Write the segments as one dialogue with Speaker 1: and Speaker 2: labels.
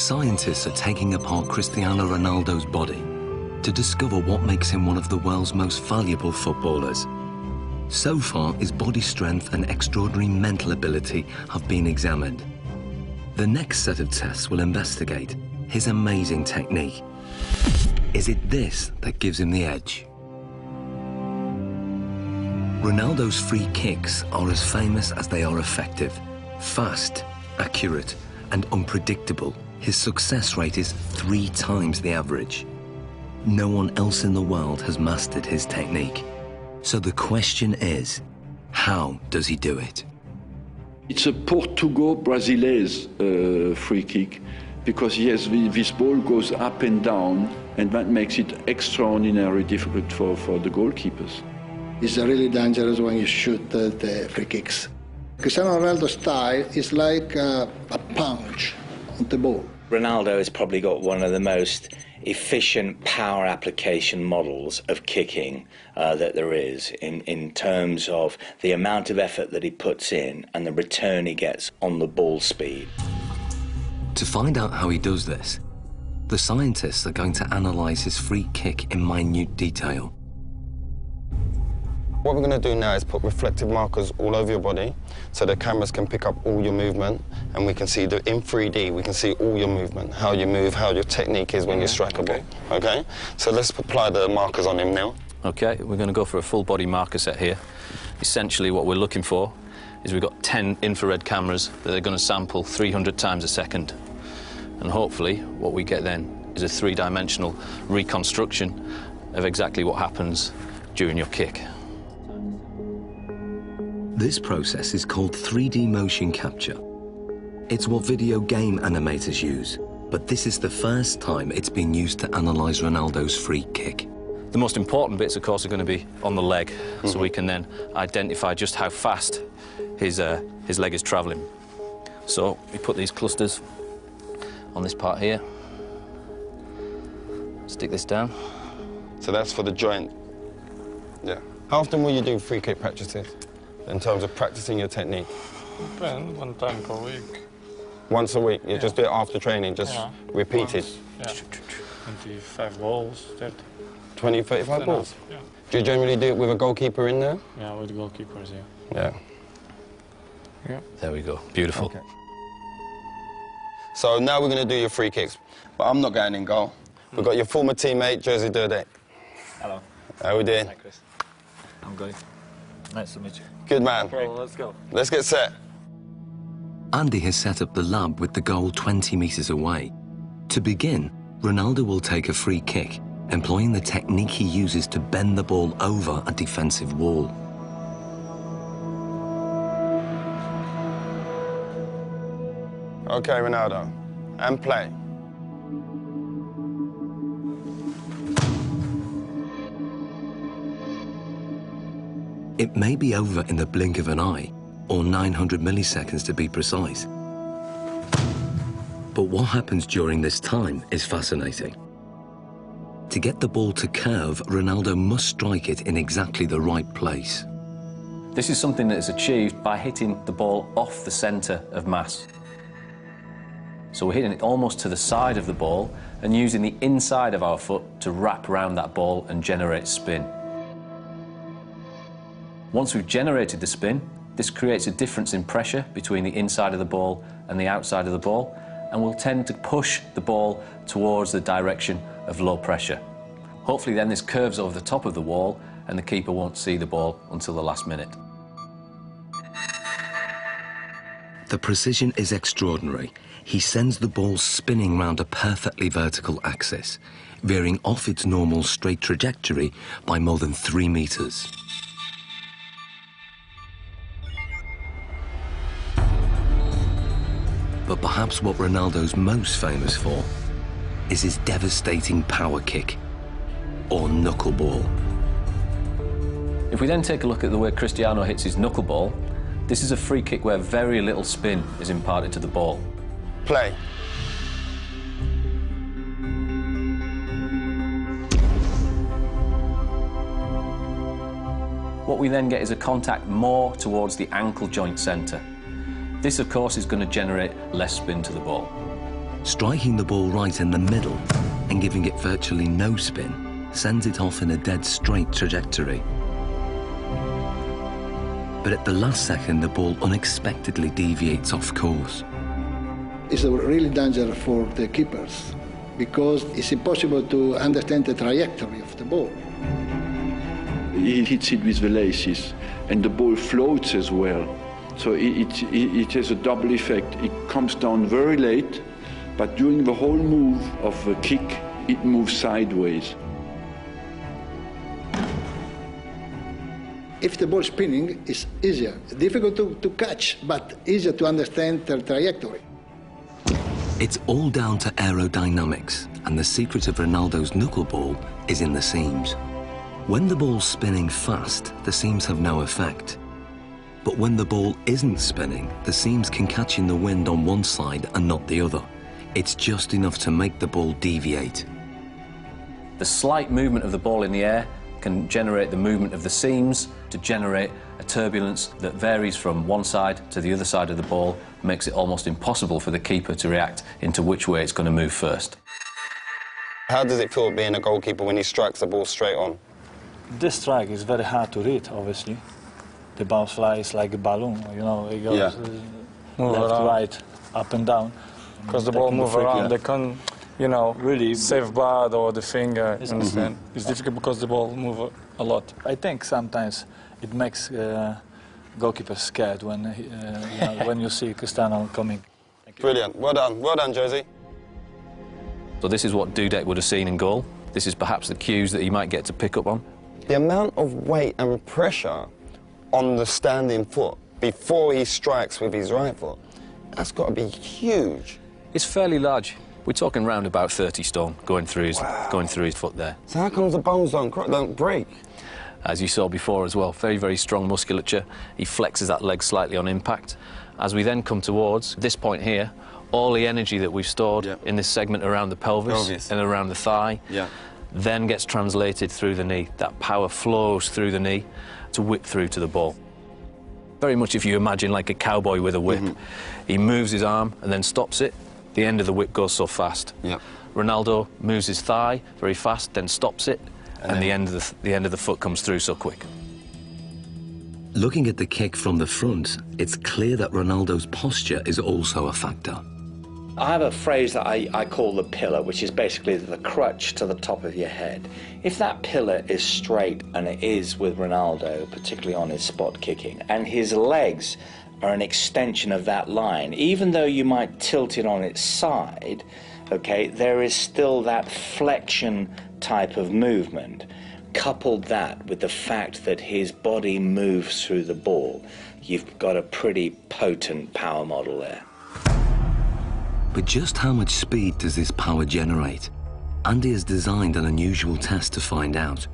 Speaker 1: Scientists are taking apart Cristiano Ronaldo's body to discover what makes him one of the world's most valuable footballers. So far, his body strength and extraordinary mental ability have been examined. The next set of tests will investigate his amazing technique. Is it this that gives him the edge? Ronaldo's free kicks are as famous as they are effective. Fast, accurate, and unpredictable, his success rate is 3 times the average. No one else in the world has mastered his technique. So the question is, how does he do it?
Speaker 2: It's a Portugal-Brazilese free kick, because yes, this ball goes up and down, and that makes it extraordinarily difficult for the goalkeepers.
Speaker 3: It's really dangerous when you shoot the free kicks. Cristiano Ronaldo's style is like a punch on the ball.
Speaker 4: Ronaldo has probably got one of the most efficient power application models of kicking that there is in terms of the amount of effort that he puts in and the return he gets on the ball speed.
Speaker 1: To find out how he does this, the scientists are going to analyse his free kick in minute detail.
Speaker 5: What we're going to do now is put reflective markers all over your body so the cameras can pick up all your movement, and we can see in 3D, we can see all your movement, how you move, how your technique is when you strike a ball. Okay? So let's apply the markers on him now.
Speaker 6: Okay, we're going to go for a full body marker set here. Essentially what we're looking for is we've got 10 infrared cameras that are going to sample 300 times a second. And hopefully what we get then is a 3-dimensional reconstruction of exactly what happens during your kick.
Speaker 1: This process is called 3D motion capture. It's what video game animators use, but this is the first time it's been used to analyse Ronaldo's free kick.
Speaker 6: The most important bits, of course, are going to be on the leg, so we can then identify just how fast his leg is travelling. So we put these clusters on this part here, stick this down.
Speaker 5: So that's for the joint. Yeah. How often will you do free kick practices in terms of practicing your technique?
Speaker 7: Depends, 1 time per week.
Speaker 5: Once a week? You just do it after training, just repeat it?
Speaker 7: Yeah. 25 balls, 30.
Speaker 5: 20, 35 balls?
Speaker 7: Yeah.
Speaker 5: Do you generally do it with a goalkeeper in there?
Speaker 7: Yeah, with goalkeepers, yeah.
Speaker 5: Yeah.
Speaker 7: Yeah.
Speaker 6: There we go. Beautiful.
Speaker 5: Okay. So now we're going to do your free kicks. But I'm not going in goal. We've got your former teammate, Jersey Durdek.
Speaker 8: Hello.
Speaker 5: How we doing?
Speaker 8: Hi, Chris. I'm good. Nice to meet you.
Speaker 5: Good man.
Speaker 8: Okay, well, let's go.
Speaker 5: Let's get set.
Speaker 1: Andy has set up the lab with the goal 20 metres away. To begin, Ronaldo will take a free kick, employing the technique he uses to bend the ball over a defensive wall.
Speaker 5: Okay, Ronaldo. And play.
Speaker 1: It may be over in the blink of an eye, or 900 milliseconds to be precise. But what happens during this time is fascinating. To get the ball to curve, Ronaldo must strike it in exactly the right place.
Speaker 6: This is something that is achieved by hitting the ball off the centre of mass. So we're hitting it almost to the side of the ball and using the inside of our foot to wrap around that ball and generate spin. Once we've generated the spin, this creates a difference in pressure between the inside of the ball and the outside of the ball, and will tend to push the ball towards the direction of low pressure. Hopefully then this curves over the top of the wall and the keeper won't see the ball until the last minute.
Speaker 1: The precision is extraordinary. He sends the ball spinning round a perfectly vertical axis, veering off its normal straight trajectory by more than 3 metres. But perhaps what Ronaldo's most famous for is his devastating power kick, or knuckleball.
Speaker 6: If we then take a look at the way Cristiano hits his knuckleball, this is a free kick where very little spin is imparted to the ball.
Speaker 5: Play.
Speaker 6: What we then get is a contact more towards the ankle joint centre. This, of course, is going to generate less spin to the ball.
Speaker 1: Striking the ball right in the middle and giving it virtually no spin sends it off in a dead straight trajectory. But at the last second, the ball unexpectedly deviates off course.
Speaker 3: It's a really danger for the keepers because it's impossible to understand the trajectory of the ball.
Speaker 2: He hits it with the laces, and the ball floats as well. So it has a double effect. It comes down very late, but during the whole move of the kick, it moves sideways.
Speaker 3: If the ball spinning, it's easier. Difficult to catch, but easier to understand the trajectory.
Speaker 1: It's all down to aerodynamics, and the secret of Ronaldo's knuckleball is in the seams. When the ball's spinning fast, the seams have no effect. But when the ball isn't spinning, the seams can catch in the wind on one side and not the other. It's just enough to make the ball deviate.
Speaker 6: The slight movement of the ball in the air can generate the movement of the seams to generate a turbulence that varies from one side to the other side of the ball, makes it almost impossible for the keeper to react into which way it's going to move first.
Speaker 5: How does it feel being a goalkeeper when he strikes the ball straight on?
Speaker 8: This strike is very hard to read, obviously. The ball flies like a balloon, you know, it goes left, right, up and down.
Speaker 7: Because the ball moves around, they can't, you know, really save bad or the finger, you understand? It's difficult because the ball moves a lot.
Speaker 8: I think sometimes it makes goalkeepers scared when, you know, when you see Cristiano coming.
Speaker 5: Brilliant. Well done, Josie.
Speaker 6: So this is what Dudek would have seen in goal. This is perhaps the cues that he might get to pick up on.
Speaker 5: The amount of weight and pressure on the standing foot before he strikes with his right foot, that's got to be huge.
Speaker 6: It's fairly large. We're talking round about 30 stone going through his foot there.
Speaker 5: So how comes the bones don't break?
Speaker 6: As you saw before as well, very, very strong musculature. He flexes that leg slightly on impact. As we then come towards this point here, all the energy that we've stored in this segment around the pelvis and around the thigh then gets translated through the knee. That power flows through the knee to whip through to the ball. Very much if you imagine like a cowboy with a whip. He moves his arm and then stops it. The end of the whip goes so fast. Ronaldo moves his thigh very fast, then stops it, and the end of the foot comes through so quick.
Speaker 1: Looking at the kick from the front, it's clear that Ronaldo's posture is also a factor.
Speaker 4: I have a phrase that I call the pillar, which is basically the crutch to the top of your head. If that pillar is straight, and it is with Ronaldo, particularly on his spot kicking, and his legs are an extension of that line, even though you might tilt it on its side, okay, there is still that flexion type of movement. Coupled that with the fact that his body moves through the ball, you've got a pretty potent power model there.
Speaker 1: But just how much speed does this power generate? Andy has designed an unusual test to find out.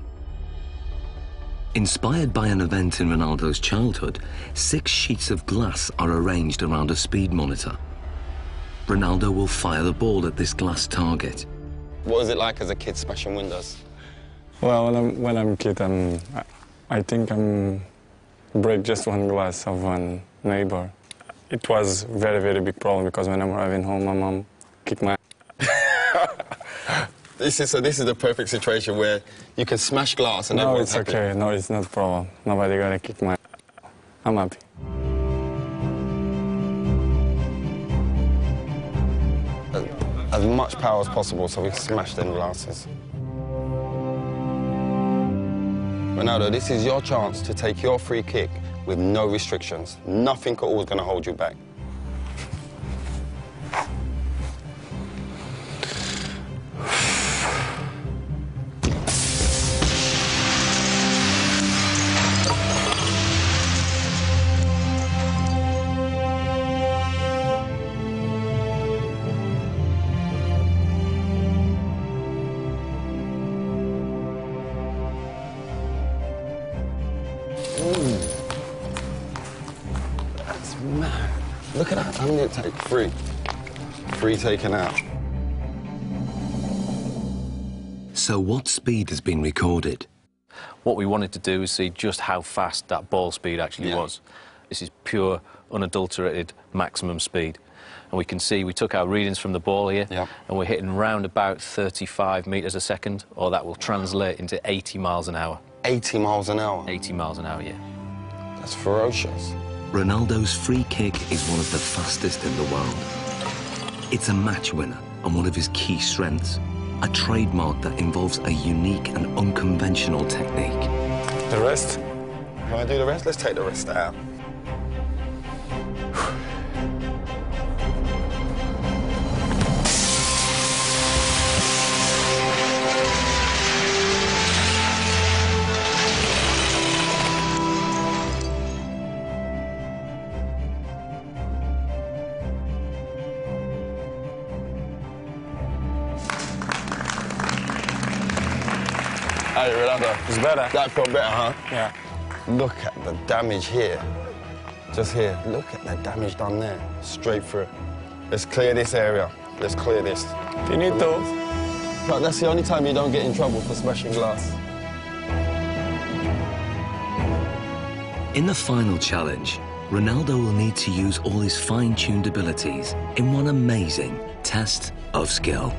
Speaker 1: Inspired by an event in Ronaldo's childhood, 6 sheets of glass are arranged around a speed monitor. Ronaldo will fire the ball at this glass target.
Speaker 5: What was it like as a kid smashing windows?
Speaker 7: Well, when I'm a kid, I think I'm break just one glass of one neighbor. It was very, very big problem because when I'm arriving home, my mom kicked my
Speaker 5: This is the perfect situation where you can smash glass and everyone's happy.
Speaker 7: No, it's okay. No, it's not a problem. Nobody gonna kick my I'm happy.
Speaker 5: As much power as possible so we can smash them glasses. Ronaldo, this is your chance to take your free kick with no restrictions. Nothing at all is going to hold you back. That's mad. Look at that. How many did it take? 3. 3 taken out.
Speaker 1: So what speed has been recorded?
Speaker 6: What we wanted to do is see just how fast that ball speed actually was. This is pure, unadulterated maximum speed. And we can see we took our readings from the ball here, and we're hitting round about 35 metres a second, or that will translate into 80 miles an hour.
Speaker 5: 80 miles an hour?
Speaker 6: 80 miles an hour, yeah.
Speaker 5: That's ferocious.
Speaker 1: Ronaldo's free kick is one of the fastest in the world. It's a match winner and one of his key strengths, a trademark that involves a unique and unconventional technique.
Speaker 7: The rest?
Speaker 5: You want to do the rest? Let's take the rest out. Hey, Ronaldo.
Speaker 7: It's better.
Speaker 5: That felt better, huh?
Speaker 7: Yeah.
Speaker 5: Look at the damage here. Just here. Look at the damage done there. Straight through. Let's clear this area. Let's clear this.
Speaker 7: Finito.
Speaker 5: But that's the only time you don't get in trouble for smashing glass.
Speaker 1: In the final challenge, Ronaldo will need to use all his fine-tuned abilities in one amazing test of skill.